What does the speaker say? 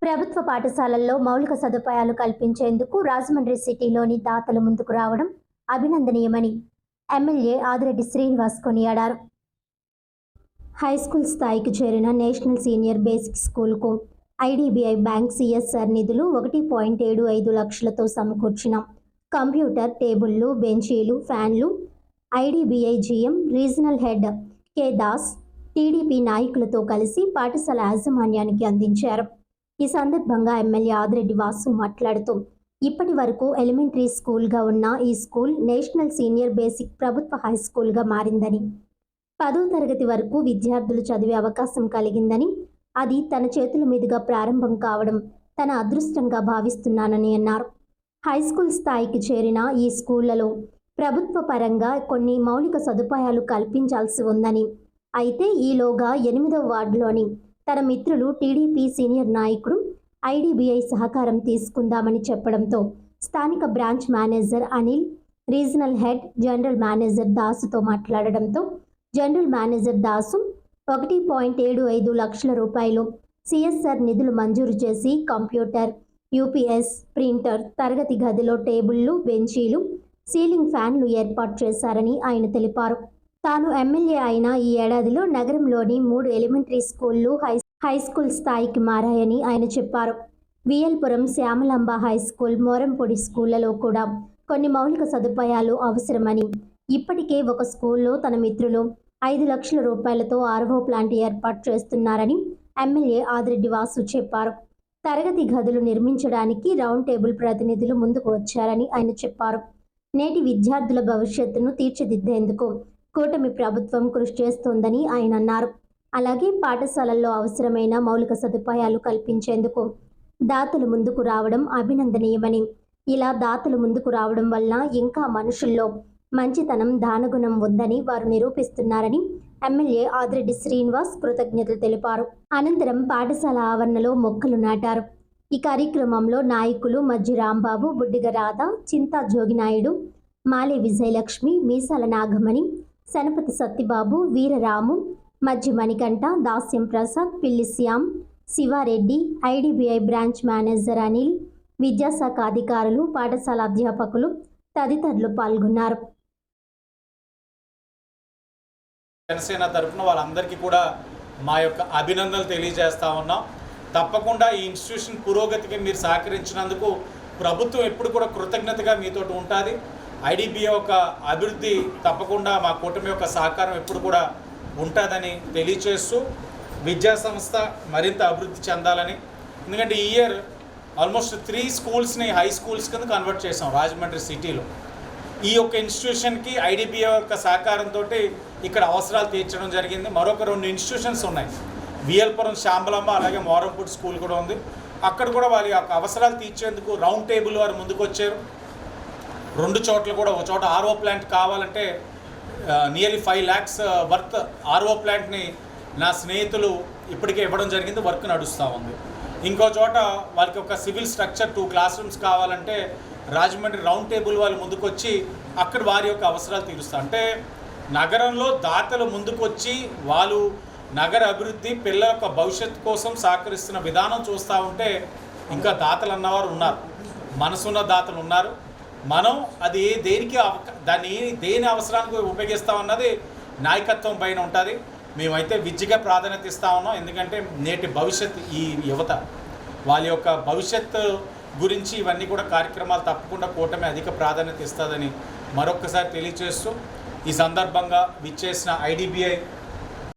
ప్రభుత్వ పాఠశాలల్లో మౌలిక సదుపాయాలు కల్పించేందుకు రాజమండ్రి సిటీలోని దాతలు ముందుకు రావడం అభినందనీయమని ఎమ్మెల్యే ఆదిరెడ్డి శ్రీనివాస్ కొనియాడారు. హైస్కూల్ స్థాయికి చేరిన నేషనల్ సీనియర్ బేసిక్ స్కూల్కు ఐడిబిఐ బ్యాంక్ సిఎస్ఆర్ నిధులు 1.75 లక్షలతో సమకూర్చిన కంప్యూటర్, టేబుళ్లు, బెంచీలు, ఫ్యాన్లు IDBI GM regional head K Das TDP నాయకులతో కలిసి పాఠశాల యాజమాన్యానికి అందించారు. ఈ సందర్భంగా ఎమ్మెల్యే ఆదిరెడ్డి వాసు మాట్లాడుతూ, ఇప్పటి వరకు ఎలిమెంటరీ స్కూల్గా ఉన్న ఈ స్కూల్ నేషనల్ సీనియర్ బేసిక్ ప్రభుత్వ హై స్కూల్గా మారిందని, 10వ తరగతి వరకు విద్యార్థులు చదివే అవకాశం కలిగిందని, అది తన చేతుల మీదుగా ప్రారంభం కావడం తన అదృష్టంగా భావిస్తున్నానని అన్నారు. హై స్కూల్ స్థాయికి చేరిన ఈ స్కూళ్లలో ప్రభుత్వ పరంగా కొన్ని మౌలిక సదుపాయాలు కల్పించాల్సి ఉందని, అయితే ఈలోగా 8వ వార్డులోని తన మిత్రులు టీడీపీ సీనియర్ నాయకుడు ఐడిబిఐ సహకారం తీసుకుందామని చెప్పడంతో స్థానిక branch manager Anil, regional head general manager దాసుతో మాట్లాడడంతో జనరల్ మేనేజర్ దాసు 1.75 లక్షల రూపాయలు సిఎస్ఆర్ నిధులు మంజూరు చేసి కంప్యూటర్, యూపీఎస్, ప్రింటర్, తరగతి గదిలో టేబుళ్లు, బెంచీలు, సీలింగ్ ఫ్యాన్లు ఏర్పాటు చేశారని ఆయన తెలిపారు. తాను ఎమ్మెల్యే అయిన ఈ ఏడాదిలో నగరంలోని 3 ఎలిమెంటరీ స్కూళ్లు హై స్కూల్ స్థాయికి మారాయని ఆయన చెప్పారు. విఎల్పురం శ్యామలాంబ హై స్కూల్, మోరంపొడి స్కూళ్లలో కూడా కొన్ని మౌలిక సదుపాయాలు అవసరమని, ఇప్పటికే ఒక స్కూల్లో తన మిత్రులు 5 లక్షల రూపాయలతో 6వ ప్లాంట్ ఏర్పాటు చేస్తున్నారని ఎమ్మెల్యే ఆదిరెడ్డి వాసు చెప్పారు. తరగతి గదులు నిర్మించడానికి రౌండ్ టేబుల్ ప్రతినిధులు ముందుకు వచ్చారని ఆయన చెప్పారు. నేటి విద్యార్థుల భవిష్యత్తును తీర్చిదిద్దేందుకు కూటమి ప్రభుత్వం కృషి చేస్తోందని ఆయన అన్నారు. అలాగే పాఠశాలల్లో అవసరమైన మౌలిక సదుపాయాలు కల్పించేందుకు దాతలు ముందుకు రావడం అభినందనీయమని, ఇలా దాతలు ముందుకు రావడం వల్ల ఇంకా మనుషుల్లో మంచితనం, దానగుణం ఉందని వారు నిరూపిస్తున్నారని ఎమ్మెల్యే ఆదిరెడ్డి శ్రీనివాస్ కృతజ్ఞతలు తెలిపారు. అనంతరం పాఠశాల ఆవరణలో మొక్కలు నాటారు. ఈ కార్యక్రమంలో నాయకులు మజ్జి రాంబాబు, బుడ్డిగ రాధ, చింతా జోగినాయుడు, మాలే విజయలక్ష్మి, మీసాల నాగమణి, శనపతి సత్తిబాబు, వీరరాము, మజ్జి Manikanta, Dasyam Prasad, Pilli Shyam, Sivareddy, IDBI branch manager Anil, విద్యాశాఖ అధికారులు, పాఠశాల అధ్యాపకులు తదితరులు పాల్గొన్నారు. జనసేన తరఫున వాళ్ళందరికీ కూడా మా యొక్క అభినందనలు తెలియజేస్తా ఉన్నాం. తప్పకుండా ఈ ఇన్స్టిట్యూషన్ పురోగతికి మీరు సహకరించినందుకు ప్రభుత్వం ఎప్పుడు కూడా కృతజ్ఞతగా మీతో ఉంటుంది. ఐడిబిఐ యొక్క అభివృద్ధి తప్పకుండా మా కూటమి యొక్క సహకారం ఎప్పుడు కూడా ఉంటుందని తెలియచేస్తూ, విద్యా సంస్థ మరింత అభివృద్ధి చెందాలని, ఎందుకంటే ఈ ఇయర్ ఆల్మోస్ట్ 3 స్కూల్స్ని హై స్కూల్స్ కింద కన్వర్ట్ చేసాం రాజమండ్రి సిటీలో. ఈ యొక్క ఇన్స్టిట్యూషన్కి ఐడిబిఐ యొక్క సహకారంతో ఇక్కడ అవసరాలు తీర్చడం జరిగింది. మరొక 2 ఇన్స్టిట్యూషన్స్ ఉన్నాయి. విఎల్పురం శ్యామలాంబ, అలాగే మోరంపూడి స్కూల్ కూడా ఉంది. అక్కడ కూడా వారి యొక్క అవసరాలు తీర్చేందుకు రౌండ్ టేబుల్ వారు ముందుకు వచ్చారు. 2 చోట్ల కూడా, ఒక చోట ఆర్ఓ ప్లాంట్ కావాలంటే నియర్లీ 5 lakhs వర్త్ ఆర్ఓ ప్లాంట్ని నా స్నేహితులు ఇప్పటికే ఇవ్వడం జరిగింది. వర్క్ నడుస్తూ ఉంది. ఇంకో చోట వాళ్ళకి ఒక సివిల్ స్ట్రక్చర్ 2 క్లాస్ రూమ్స్ కావాలంటే రాజమండ్రి రౌండ్ టేబుల్ వాళ్ళు ముందుకొచ్చి అక్కడ వారి యొక్క అవసరాలు తీరుస్తారు. అంటే నగరంలో దాతలు ముందుకొచ్చి వాళ్ళు నగర అభివృద్ధి, పిల్లల యొక్క భవిష్యత్తు కోసం సహకరిస్తున్న విధానం చూస్తూ ఉంటే ఇంకా దాతలు అన్నవారు ఉన్నారు, మనసున్న దాతలు ఉన్నారు. మనం అది దేని అవసరానికి ఉపయోగిస్తామన్నది నాయకత్వం పైన ఉంటుంది. మేమైతే విద్యగా ప్రాధాన్యత ఇస్తూ ఉన్నాం. ఎందుకంటే నేటి భవిష్యత్తు, ఈ యువత వాళ్ళ యొక్క భవిష్యత్తు గురించి ఇవన్నీ కూడా కార్యక్రమాలు తప్పకుండా కూటమి అధిక ప్రాధాన్యత ఇస్తుందని మరొక్కసారి తెలియజేస్తూ, ఈ సందర్భంగా విచ్చేసిన ఐడిబిఐ